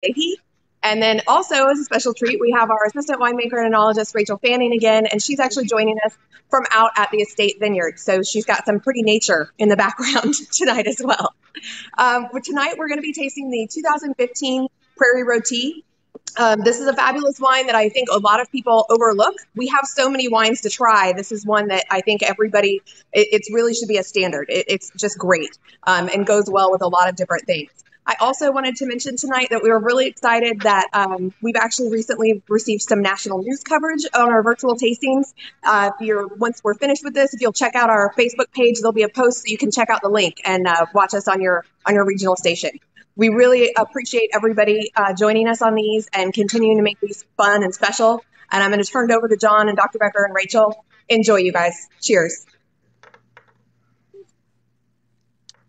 Leahy. And then also, as a special treat, we have our assistant winemaker and enologist, Rachel Fanning, again, and she's actually joining us from out at the estate vineyard. So she's got some pretty nature in the background tonight as well. But tonight, we're going to be tasting the 2015 Prairie Rotie. This is a fabulous wine that I think a lot of people overlook. We have so many wines to try. This is one that I think everybody, it really should be a standard. It's just great and goes well with a lot of different things. I also wanted to mention tonight that we were really excited that we've actually recently received some national news coverage on our virtual tastings. Once we're finished with this, if you'll check out our Facebook page, there'll be a post so you can check out the link and watch us on your regional station. We really appreciate everybody joining us on these and continuing to make these fun and special. And I'm going to turn it over to Jon and Dr. Becker and Rachel. Enjoy, you guys. Cheers.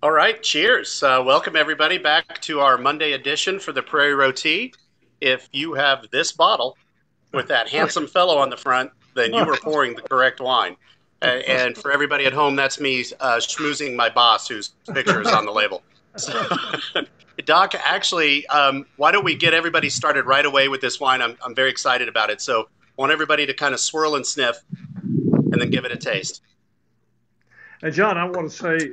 All right, cheers. Welcome everybody back to our Monday edition for the Prairie Rotie. If you have this bottle with that handsome fellow on the front, then you are pouring the correct wine. And for everybody at home, that's me schmoozing my boss whose picture is on the label. So, Doc, actually, why don't we get everybody started right away with this wine? I'm very excited about it. So I want everybody to kind of swirl and sniff and then give it a taste. And Jon, I want to say,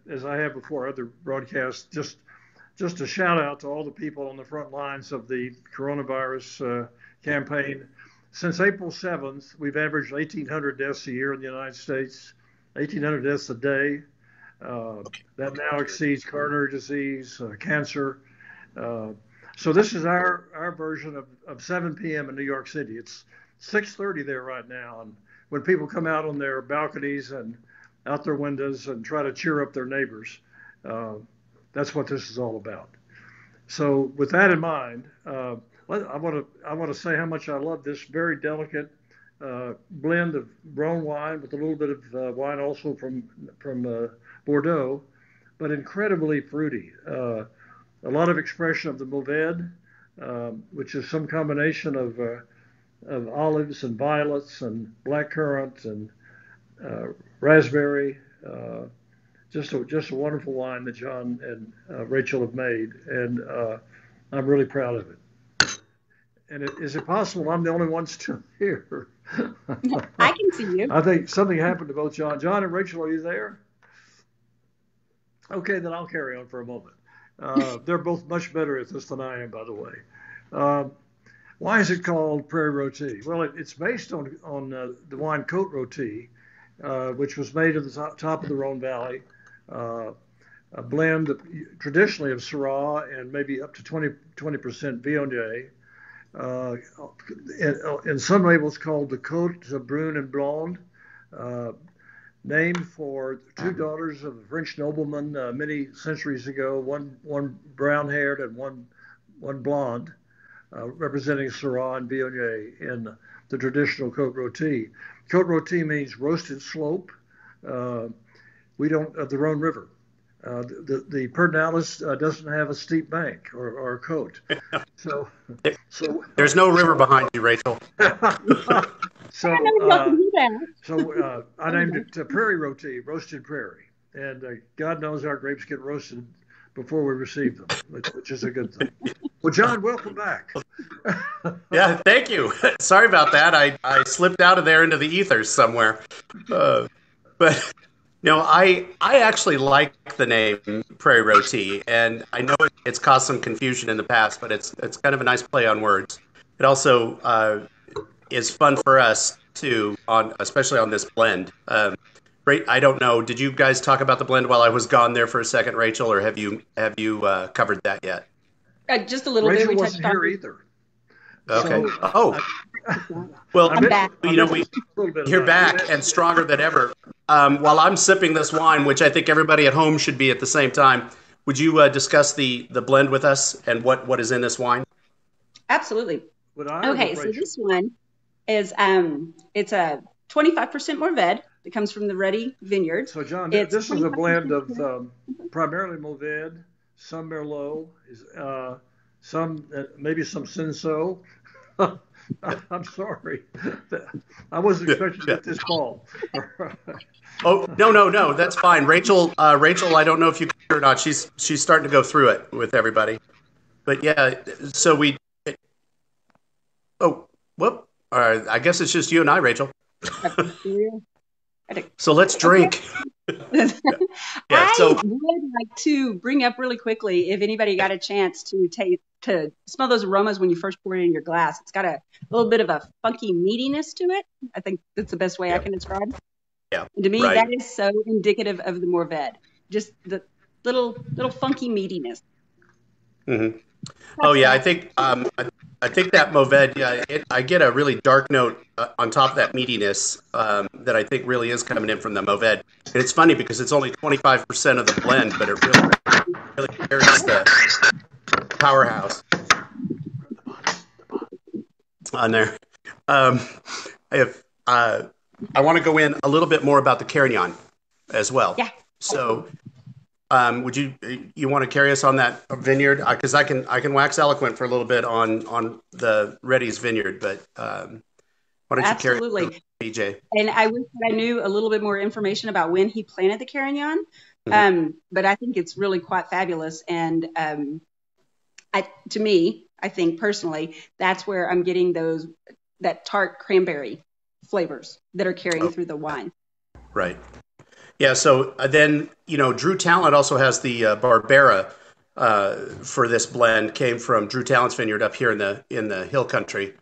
as I have before other broadcasts, just a shout out to all the people on the front lines of the coronavirus campaign. Since April 7th, we've averaged 1,800 deaths a year in the United States, 1,800 deaths a day. That now exceeds coronary disease, cancer. So this is our version of 7 p.m. in New York City. It's 6:30 there right now. And when people come out on their balconies and out their windows and try to cheer up their neighbors, that's what this is all about. So with that in mind, I want to say how much I love this very delicate blend of Rhone wine with a little bit of wine also from Bordeaux, but incredibly fruity. A lot of expression of the Mourvèdre, which is some combination of olives and violets and blackcurrant and raspberry. Just a wonderful wine that Jon and Rachel have made, and I'm really proud of it. And is it possible I'm the only one still here? I can see you. I think something happened to both Jon. Jon and Rachel, are you there? Okay, then I'll carry on for a moment. They're both much better at this than I am, by the way. Why is it called Prairie Rotie? Well, it's based on the wine Côte Rôtie, which was made at the top of the Rhone Valley, a blend traditionally of Syrah and maybe up to 20% Viognier. In some labels called the Côte Brune and Blonde, named for two daughters of a French nobleman many centuries ago, one brown-haired and one blonde, representing Syrah and Viognier in the traditional Côte Rôtie. Côte Rôtie means roasted slope. We don't of the Rhone River. The Pedernales doesn't have a steep bank or a côte. So there's no river behind you, Rachel. So I named it Prairie Rotie, roasted prairie. And God knows our grapes get roasted before we receive them, which is a good thing. Well, Jon, welcome back. Yeah, thank you. Sorry about that. I slipped out of there into the ethers somewhere. But I actually like the name Prairie Rotie, and I know it's caused some confusion in the past, but it's kind of a nice play on words. It also is fun for us too, especially on this blend. I don't know. Did you guys talk about the blend while I was gone there for a second, Rachel, or have you covered that yet? Just a little Rachel bit. We wasn't here either. Okay. So, Well, I'm back. You're back and stronger than ever. While I'm sipping this wine, which I think everybody at home should be at the same time, would you discuss the blend with us and what is in this wine? Absolutely. Okay, so this one is it's a 25% Mourvèdre. It comes from the Roti vineyard. So, Jon, this is a blend of primarily Mourvèdre, some Merlot, maybe some Cinsault. I'm sorry. I wasn't expecting to get this call. Oh, no. That's fine. Rachel, I don't know if you can or not. She's starting to go through it with everybody. But yeah, so oh, whoop. I guess it's just you and I, Rachel. So let's drink. Okay. Yeah. I would like to bring up really quickly, if anybody got a chance to smell those aromas when you first pour it in your glass. It's got a little bit of a funky meatiness to it. I think that's the best way I can describe it. Yeah. And to me, right. that is so indicative of the Mourvèdre. Just the little funky meatiness. Mm-hmm. Oh yeah, I think that Mourvèdre. Yeah, I get a really dark note on top of that meatiness that I think really is coming in from the Mourvèdre. And it's funny because it's only 25% of the blend, but it really carries the powerhouse on there. If I want to go in a little bit more about the Carignan as well. Yeah. So. Would you want to carry us on that vineyard? Because I can wax eloquent for a little bit on the Reddy's vineyard, but why don't you carry it, DJ? And I wish that I knew a little bit more information about when he planted the Carignan, but I think it's really quite fabulous. And to me, I think personally, that's where I'm getting that tart cranberry flavors that are carrying through the wine. Right. Yeah, so then, Drew Talent also has the Barbera for this blend, came from Drew Talent's vineyard up here in the hill country.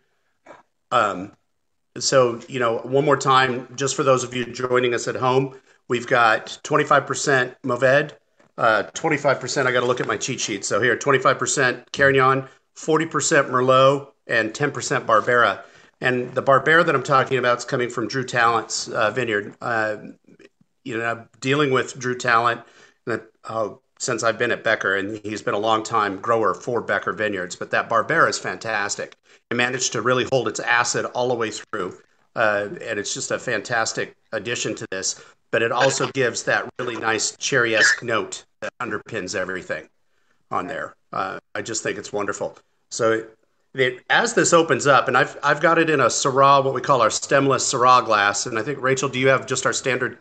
So, one more time, just for those of you joining us at home, we've got 25% Mourvèdre, 25%, I got to look at my cheat sheet. So here, 25% Carignan, 40% Merlot, and 10% Barbera. And the Barbera that I'm talking about is coming from Drew Talent's vineyard. I'm dealing with Drew Talent since I've been at Becker, and he's been a long time grower for Becker Vineyards. But that Barbera is fantastic. It managed to really hold its acid all the way through, and it's just a fantastic addition to this. But it also gives that really nice cherry-esque note that underpins everything on there. I just think it's wonderful. So as this opens up, and I've got it in a Syrah, what we call our stemless Syrah glass, and I think, Rachel, do you have just our standard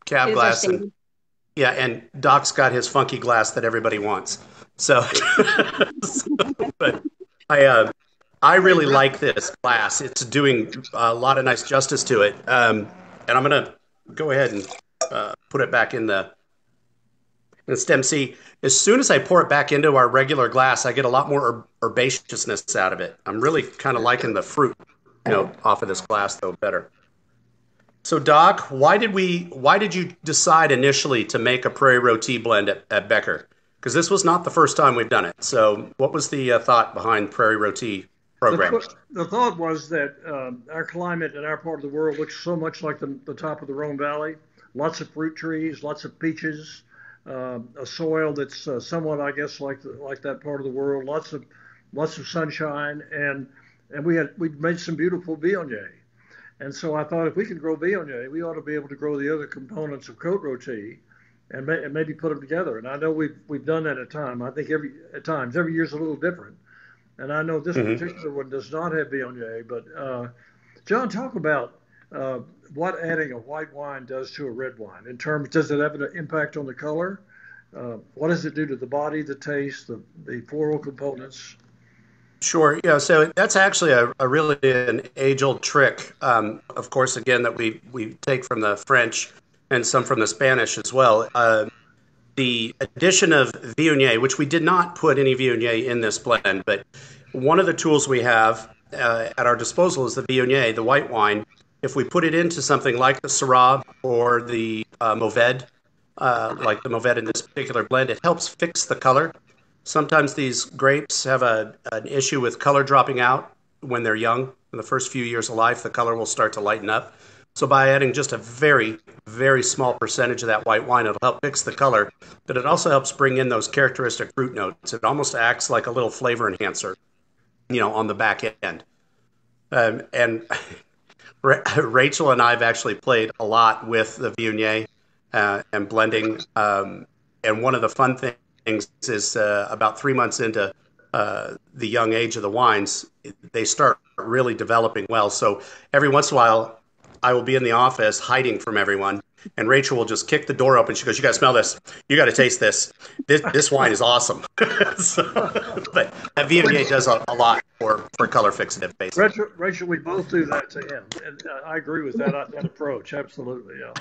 cab glass? And Doc's got his funky glass that everybody wants. So, but I really like this glass. It's doing a lot of nice justice to it. And I'm going to go ahead and put it back in the stem. See, as soon as I pour it back into our regular glass, I get a lot more herbaceousness out of it. I'm really kind of liking the fruit, off of this glass though better. So, Doc, why did you decide initially to make a Prairie Rotie blend at Becker? Because this was not the first time we've done it. So, what was the thought behind Prairie Rotie program? The thought was that our climate in our part of the world looks so much like the top of the Rhone Valley. Lots of fruit trees, lots of peaches, a soil that's somewhat, I guess, like that part of the world. Lots of sunshine, and we'd made some beautiful Viognier. And so I thought if we could grow Viognier, we ought to be able to grow the other components of Côte Rôtie and maybe put them together. And I know we've done that at times. I think every year's a little different. And I know this particular one does not have Viognier. But Jon, talk about what adding a white wine does to a red wine. In terms, does it have an impact on the color? What does it do to the body, the taste, the floral components? Sure. Yeah. So that's actually a really an age-old trick. Of course, again, that we take from the French and some from the Spanish as well. The addition of Viognier, which we did not put any Viognier in this blend, but one of the tools we have at our disposal is the Viognier, the white wine. If we put it into something like the Syrah or the Mourvèdre, like the Mourvèdre in this particular blend, it helps fix the color. Sometimes these grapes have an issue with color dropping out when they're young. In the first few years of life, the color will start to lighten up. So by adding just a very, very small percentage of that white wine, it'll help fix the color, but it also helps bring in those characteristic fruit notes. It almost acts like a little flavor enhancer, on the back end. And Rachel and I have actually played a lot with the Viognier and blending. And one of the fun things is about 3 months into the young age of the wines, they start really developing well. So every once in a while, I will be in the office hiding from everyone, and Rachel will just kick the door open. She goes, "You got to smell this. You got to taste this. This wine is awesome." But VMBA does a lot for color fixative, basically. Rachel, we both do that to him, and I agree with that approach. Absolutely, yeah.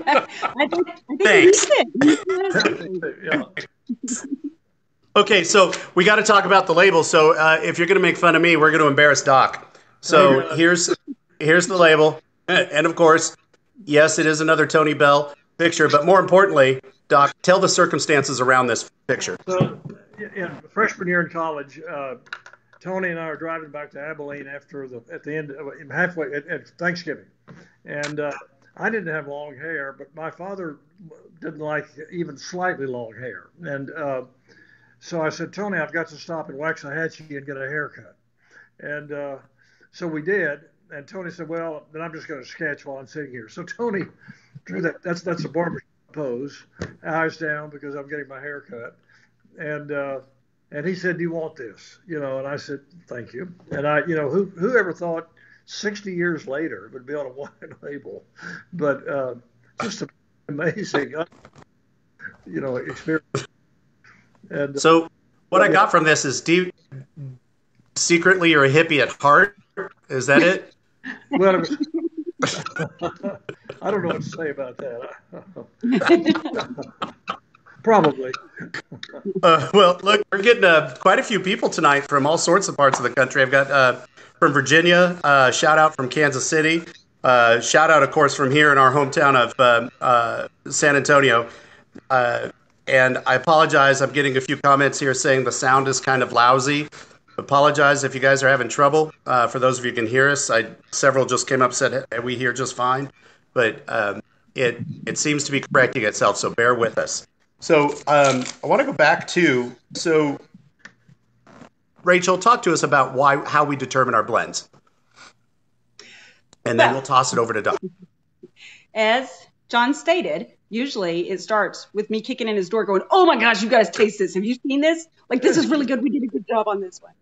I think Thanks. Yeah. Okay, so we got to talk about the label. So if you're going to make fun of me, we're going to embarrass Doc. So here's the label, and of course, yes, it is another Tony Bell picture. But more importantly, Doc, tell the circumstances around this picture. So, in freshman year in college, Tony and I are driving back to Abilene halfway at Thanksgiving, and I didn't have long hair, but my father didn't like even slightly long hair, and so I said, "Tony, I've got to stop and wax a hatchie and get a haircut," and so we did. And Tony said, "Well, then I'm just going to sketch while I'm sitting here." So Tony drew that. That's a barbershop pose, eyes down because I'm getting my hair cut, and he said, "Do you want this?" And I said, "Thank you." And who ever thought 60 years later it would be on a wine label? But just an amazing, experience. And so what I got from this is, secretly you're a hippie at heart? Is that it? Well, I don't know what to say about that. Probably. Well, look, we're getting quite a few people tonight from all sorts of parts of the country. I've got from Virginia, shout out from Kansas City, shout out, of course, from here in our hometown of San Antonio. And I apologize. I'm getting a few comments here saying the sound is kind of lousy. Apologize if you guys are having trouble. For those of you who can hear us, several just came up and said, "Hey, we hear just fine," but it seems to be correcting itself. So bear with us. So I want to go back to Rachel. Talk to us about how we determine our blends, and then we'll toss it over to Doc. As Jon stated, usually it starts with me kicking in his door, going, "Oh my gosh, you guys taste this! Have you seen this? Like, this is really good. We did a good job on this one."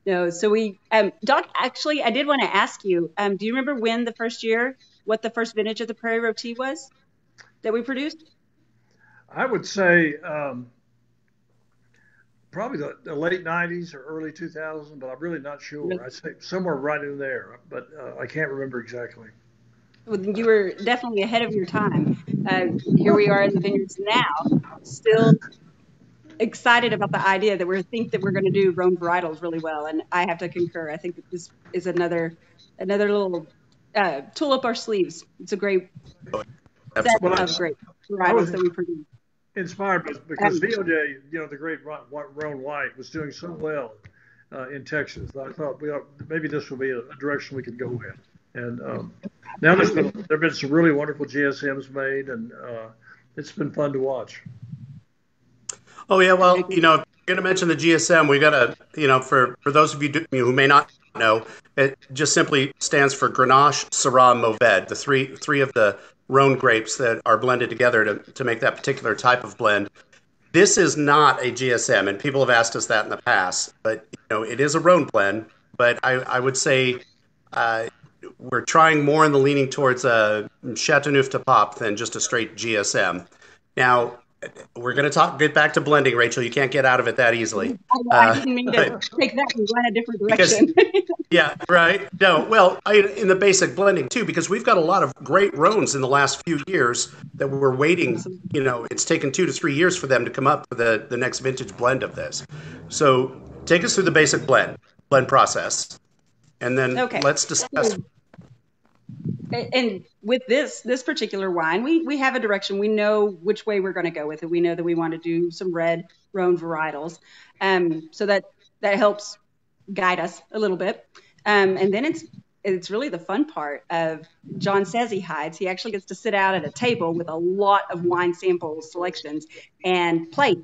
No, so we, Doc, actually, I did want to ask you, do you remember what the first vintage of the Prairie Rotie was that we produced? I would say probably the late 90s or early 2000s, but I'm really not sure. Really? I'd say somewhere right in there, but I can't remember exactly. Well, you were definitely ahead of your time. Here we are in the vineyards now, still excited about the idea that we're going to do Rhone varietals really well, and I have to concur. I think that this is another little tool up our sleeves. It's a great set of great varietals that we produce. Inspired because VOJ, the great Rhone white, was doing so well in Texas. I thought maybe this will be a direction we could go with. And now there've been some really wonderful GSMs made, and it's been fun to watch. Oh yeah, well, if you're going to mention the GSM, we got to, for those of you who may not know, it just simply stands for Grenache, Syrah, and Mourvèdre, the three of the Rhone grapes that are blended together to make that particular type of blend. This is not a GSM, and people have asked us that in the past, but it is a Rhone blend. But I would say we're trying more in the leaning towards a Chateauneuf de Pape than just a straight GSM. Now, we're going to get back to blending, Rachel. You can't get out of it that easily. I didn't mean to take that and go in a different direction. Yeah, right. No, well, in the basic blending too, because we've got a lot of great Rhones in the last few years that we're waiting. It's taken 2 to 3 years for them to come up with the next vintage blend of this. So take us through the basic blend process, and then let's discuss. And with this particular wine, we have a direction. We know which way we're going to go with it. We know that we want to do some red Rhone varietals, so that helps guide us a little bit. And then it's really the fun part of Jon says he hides. He actually gets to sit out at a table with a lot of wine sample selections and play.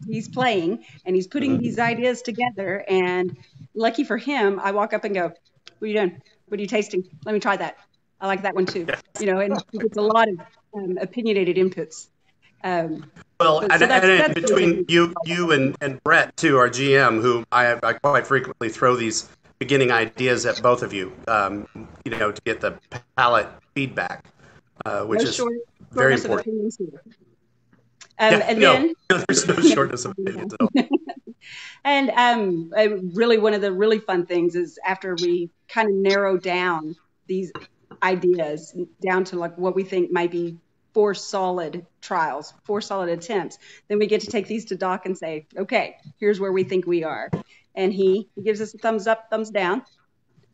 He's playing and he's putting these ideas together. And lucky for him, I walk up and go, "What are you doing? What are you tasting? Let me try that. I like that one too." And he gets a lot of opinionated inputs. And between you and Brett too, our GM, who I quite frequently throw these beginning ideas at both of you, to get the palate feedback. which is very important. And then there's no shortness of opinions at all. And really, one of the really fun things is after we kind of narrow down these ideas down to like what we think might be 4 solid trials, 4 solid attempts, then we get to take these to Doc and say, okay, here's where we think we are. And he gives us a thumbs up, thumbs down.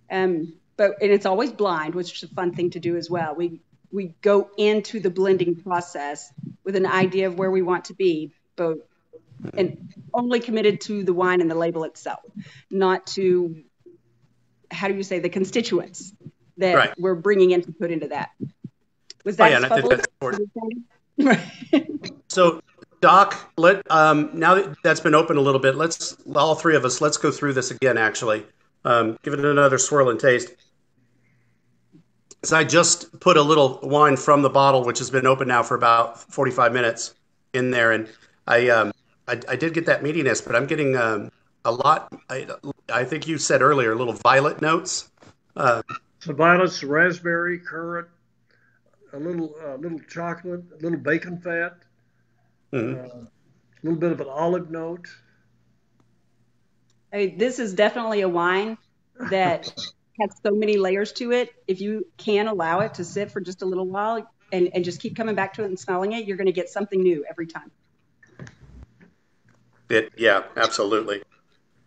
And it's always blind, which is a fun thing to do as well. We go into the blending process with an idea of where we want to be, and only committed to the wine and the label itself, not to, how do you say, the constituents that we're bringing in to put into that. Was that and I think that's important. So, Doc, now that that's been open a little bit, all 3 of us, let's go through this again, actually. Give it another swirl and taste. So I just put a little wine from the bottle, which has been open now for about 45 minutes in there. And I did get that meatiness, but I'm getting a lot. I think you said earlier, little violet notes. Some violets, raspberry, currant, a little chocolate, a little bacon fat, a little bit of an olive note. This is definitely a wine that has so many layers to it. If you can allow it to sit for just a little while and just keep coming back to it and smelling it, you're going to get something new every time. Yeah, absolutely.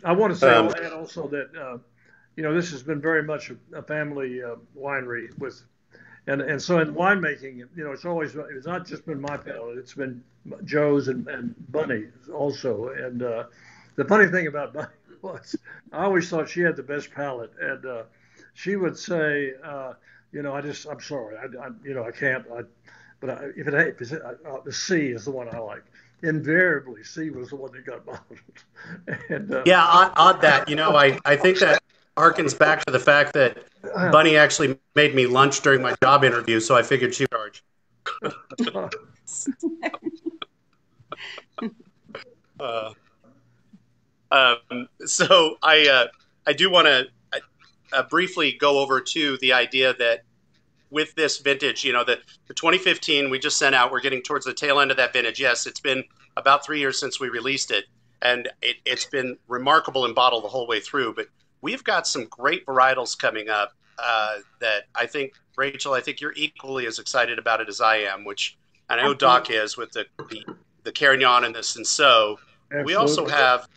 I want to say I'll add also that this has been very much a family winery and so in winemaking, it's not just been my palate, it's been Joe's and Bunny's also. And the funny thing about Bunny was I always thought she had the best palate, and she would say, I'm sorry, I can't. The C is the one I like. Invariably, C was the one that got bottled. And, odd that. I think that harkens back to the fact that Bunny actually made me lunch during my job interview, so I figured she'd charge. So I do want to briefly go over to the idea that with this vintage, the 2015 we just sent out, we're getting towards the tail end of that vintage. Yes, it's been about 3 years since we released it, and it's been remarkable in bottle the whole way through. But we've got some great varietals coming up that I think, Rachel, you're equally as excited about it as I am, which I know Doc is with the Carignan and the Cinsault. We also have,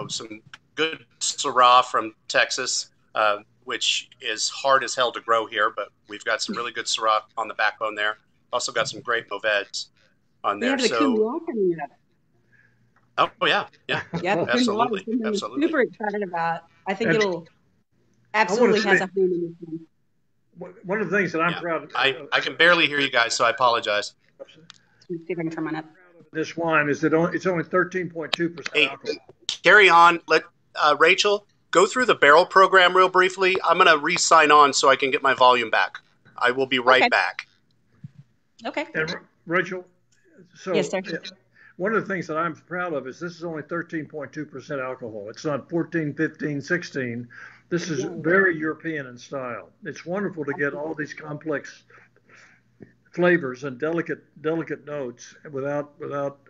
some good Syrah from Texas, which is hard as hell to grow here, but we've got some really good Syrah on the backbone there. Also got some great Mauvaises on there. Oh yeah, absolutely. I'm super excited about. I think it'll absolutely has a home in this one. One of the things that I'm proud of. I can barely hear you guys, so I apologize. Let's see if I can turn mine up. This wine is that it's only 13.2% alcohol. Carry on. Let Rachel go through the barrel program real briefly. I'm going to re-sign on so I can get my volume back. I will be right back. Okay. And Rachel, so yes, sir. One of the things that I'm proud of is this is only 13.2% alcohol. It's not 14, 15, 16. This is very European in style. It's wonderful to get all these complex flavors and delicate notes without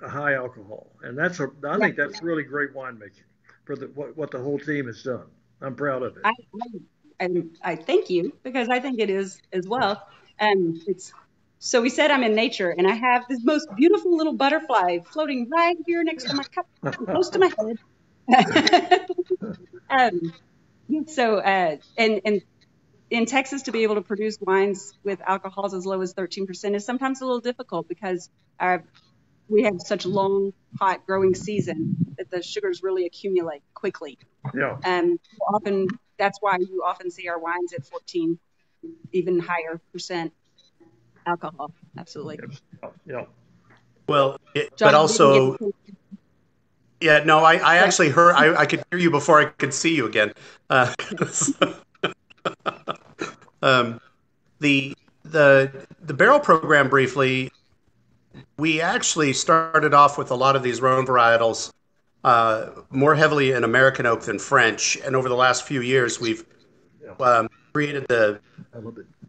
a high alcohol. And I think that's really great winemaking for what the whole team has done. I'm proud of it. I thank you, because I think it is as well. So we said I'm in nature, and I have this most beautiful little butterfly floating right here next to my cup, close to my head. And in Texas, to be able to produce wines with alcohols as low as 13% is sometimes a little difficult, because we have such long, hot growing season that the sugars really accumulate quickly. Yeah. Often that's why you often see our wines at 14, even higher percent alcohol. Absolutely. Yeah. Well, but also, yeah, no, I actually heard, I could hear you before I could see you again. The barrel program briefly, we actually started off with a lot of these Rhone varietals more heavily in American oak than French, and over the last few years we've created the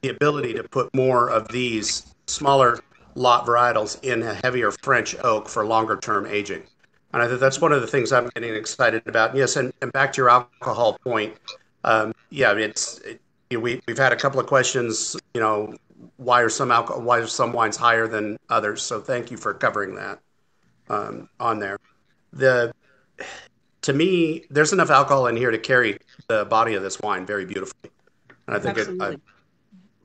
ability to put more of these smaller lot varietals in a heavier French oak for longer term aging. And I think that's one of the things I'm getting excited about. Yes, and back to your alcohol point, we've had a couple of questions, why are some wines higher than others? So thank you for covering that on there. To me, there's enough alcohol in here to carry the body of this wine very beautifully. And I think Absolutely.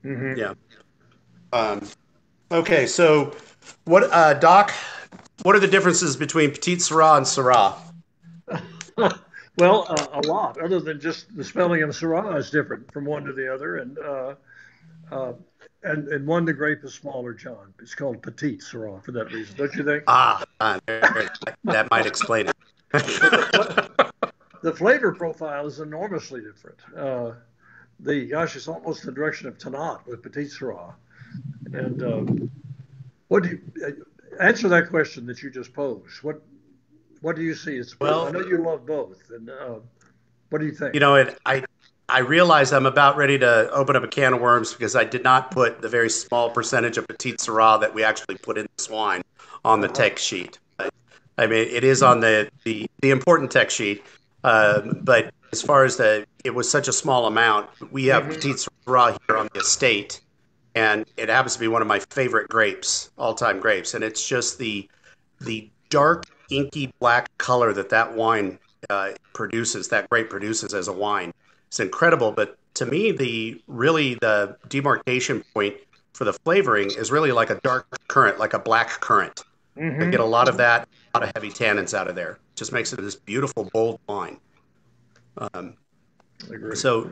yeah. Okay, so what, Doc, what are the differences between Petite Syrah and Syrah? Well, a lot, other than just the spelling of Syrah is different from one to the other. And one, the grape is smaller, John. It's called Petite Syrah for that reason, don't you think? That might explain it. The flavor profile is enormously different. It's almost the direction of Tanat with Petite Syrah. And what do you answer that question that you just posed? What do you see? Well, I know you love both. And what do you think? I realize I'm about ready to open up a can of worms because I did not put the very small percentage of Petite Syrah that we actually put in this wine on the text sheet. I mean, it is on the important text sheet, but as far as it was such a small amount. We have Petite Syrah here on the estate, and it happens to be one of my favorite grapes, all-time grapes, and it's just the dark, inky black color that wine produces, that grape produces as a wine. It's incredible, but to me, the demarcation point for the flavoring is really like a dark currant, like a black currant. I get a lot of that, a lot of heavy tannins out of there. It just makes it this beautiful, bold wine. So,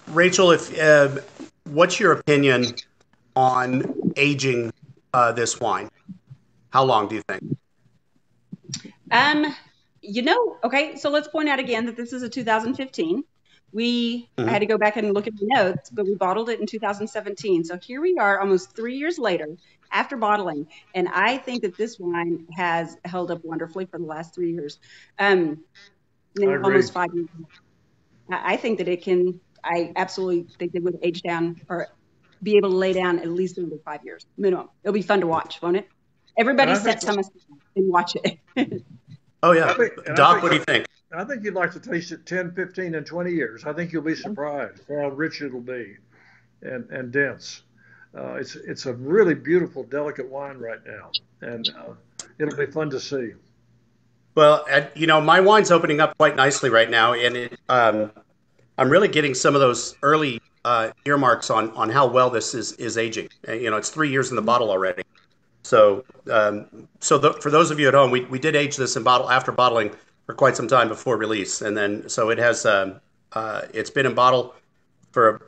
Rachel, what's your opinion on aging this wine? How long do you think? Okay, so let's point out again that this is a 2015. I had to go back and look at the notes, but we bottled it in 2017. So here we are almost 3 years later after bottling. And I think that this wine has held up wonderfully for the last 3 years. Almost 5 years. I think that I absolutely think it would age down or be able to lay down at least another 5 years minimum. It'll be fun to watch, won't it? Everybody set some aside and watch it. Oh, yeah. Doc, what do you think? I think you'd like to taste it 10, 15, and 20 years. I think you'll be surprised how rich it'll be and dense. It's a really beautiful, delicate wine right now, and it'll be fun to see. Well, my wine's opening up quite nicely right now, and I'm really getting some of those early earmarks on how well this is aging. It's 3 years in the bottle already. So, for those of you at home, we did age this in bottle after bottling for quite some time before release, and then so it has it's been in bottle for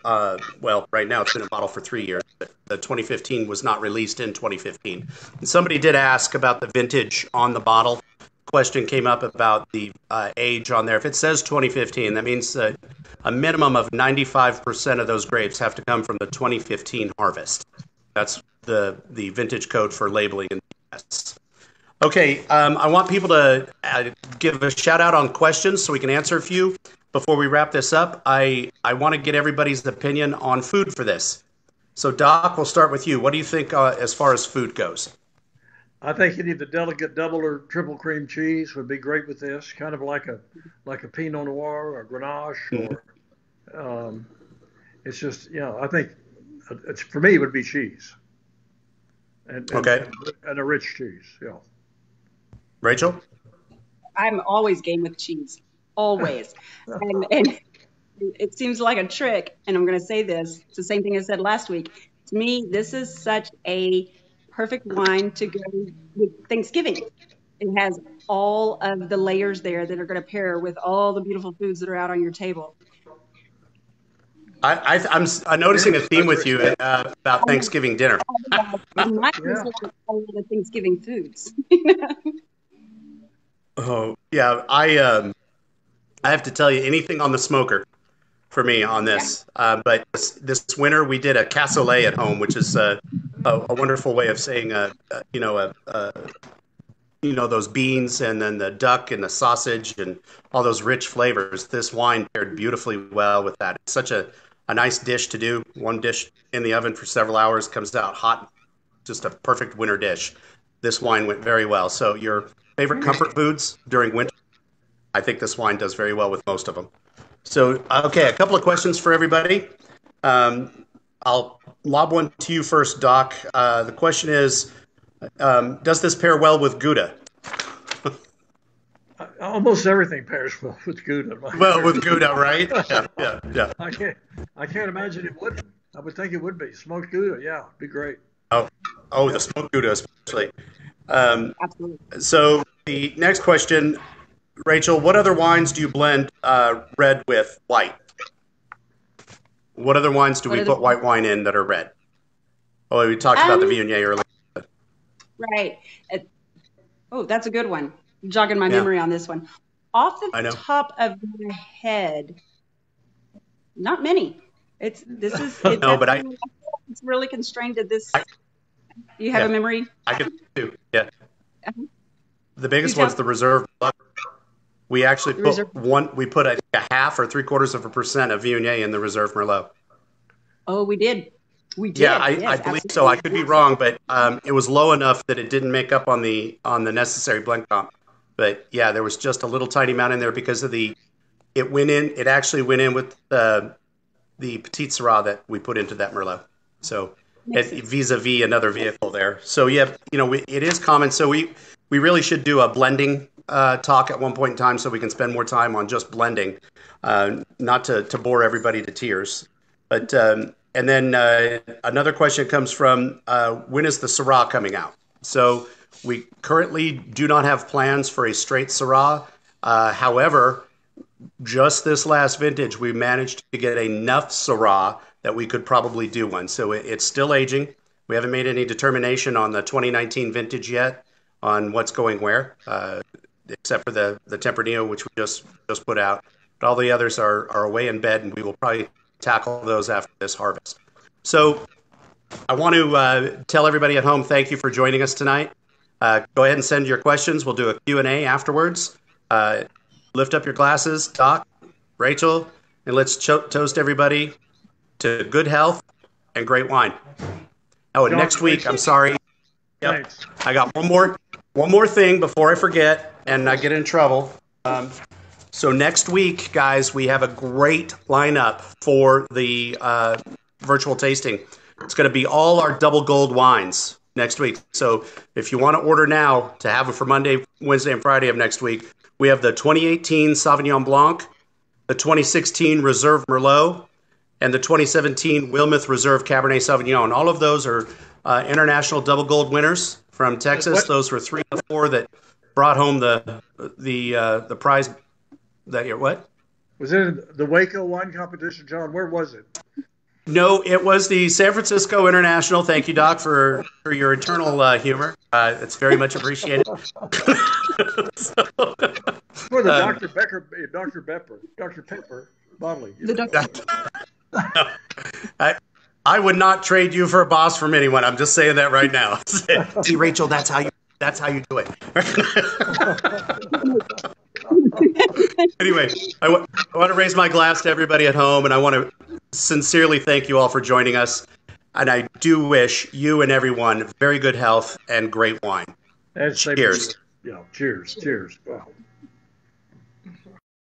right now it's been in bottle for 3 years. The 2015 was not released in 2015. And somebody did ask about the vintage on the bottle. Question came up about the age on there. If it says 2015, that means that a minimum of 95% of those grapes have to come from the 2015 harvest. That's the vintage code for labeling in the US. Okay, I want people to give a shout out on questions so we can answer a few before we wrap this up. I want to get everybody's opinion on food for this. So Doc, we'll start with you. What do you think as far as food goes? I think any of the delicate double or triple cream cheese would be great with this, kind of like a Pinot Noir or Grenache, or it's just I think for me it would be cheese, and a rich cheese. Yeah. Rachel? I'm always game with cheese, always, and it seems like a trick. And I'm going to say this: it's the same thing I said last week. To me, this is such a perfect wine to go with Thanksgiving. It has all of the layers there that are going to pair with all the beautiful foods that are out on your table. I'm noticing a theme with you about Thanksgiving dinner. My all the Thanksgiving foods. Oh yeah, I have to tell you, anything on the smoker for me on this. But this winter we did a cassoulet at home, which is a wonderful way of saying those beans and then the duck and the sausage and all those rich flavors. This wine paired beautifully well with that. It's such a nice dish to do. One dish in the oven for several hours, comes out hot, just a perfect winter dish. This wine went very well. So your favorite comfort foods during winter, I think this wine does very well with most of them. So, okay, a couple of questions for everybody. I'll lob one to you first, Doc. The question is, does this pair well with Gouda? Almost everything pairs well with Gouda. Well, with Gouda, right? Yeah. I can't imagine it wouldn't. I would think it would be. Smoked Gouda, yeah, it'd be great. Oh, the smoked Gouda especially. Absolutely. So the next question, Rachel, what other wines do you blend red with white? What other wines do we put white wine in that are red? Oh, we talked about the Viognier earlier. Right. That's a good one. I'm jogging my memory on this one. Off the top of my head, not many. It's really constrained to this. You have a memory? I can do. Yeah. The biggest one's the Reserve. We actually put a half or 0.75% of Viognier in the Reserve Merlot. Oh, we did. Yeah, I believe so. I could be wrong, but it was low enough that it didn't make up on the necessary blend comp. But yeah, there was just a little tiny amount in there because of it actually went in with the Petite Syrah that we put into that Merlot. So vis-a-vis another vehicle there. So yeah, it is common. So we really should do a blending talk at one point in time so we can spend more time on just blending, not to bore everybody to tears. But and then another question comes from when is the Syrah coming out? So we currently do not have plans for a straight Syrah. However, just this last vintage, we managed to get enough Syrah that we could probably do one. So it's still aging. We haven't made any determination on the 2019 vintage yet on what's going where, except for the Tempranillo, which we just put out. But all the others are away in bed, and we will probably tackle those after this harvest. So I want to tell everybody at home, thank you for joining us tonight. Go ahead and send your questions. We'll do a Q&A afterwards. Lift up your glasses, Doc, Rachel, and let's toast everybody to good health and great wine. Oh, and next week, I'm sorry. Yep, I got one more thing before I forget and I get in trouble. So next week, guys, we have a great lineup for the virtual tasting. It's going to be all our double gold wines next week. So if you want to order now to have it for Monday, Wednesday, and Friday of next week, we have the 2018 Sauvignon Blanc, the 2016 Reserve Merlot, and the 2017 Wilmeth Reserve Cabernet Sauvignon. All of those are international double gold winners from Texas. Those were 3 of the 4 that brought home the prize that year. What? Was it the Waco wine competition, John? Where was it? No, it was the San Francisco International. Thank you, Doc, for your eternal humor. It's very much appreciated. For the Dr. Pepper bottling. I would not trade you for a boss from anyone. I'm just saying that right now. See, Rachel, that's how you do it. Anyway, I want to raise my glass to everybody at home, and I want to sincerely thank you all for joining us. And I do wish you and everyone very good health and great wine. Cheers. Yeah, cheers. Wow.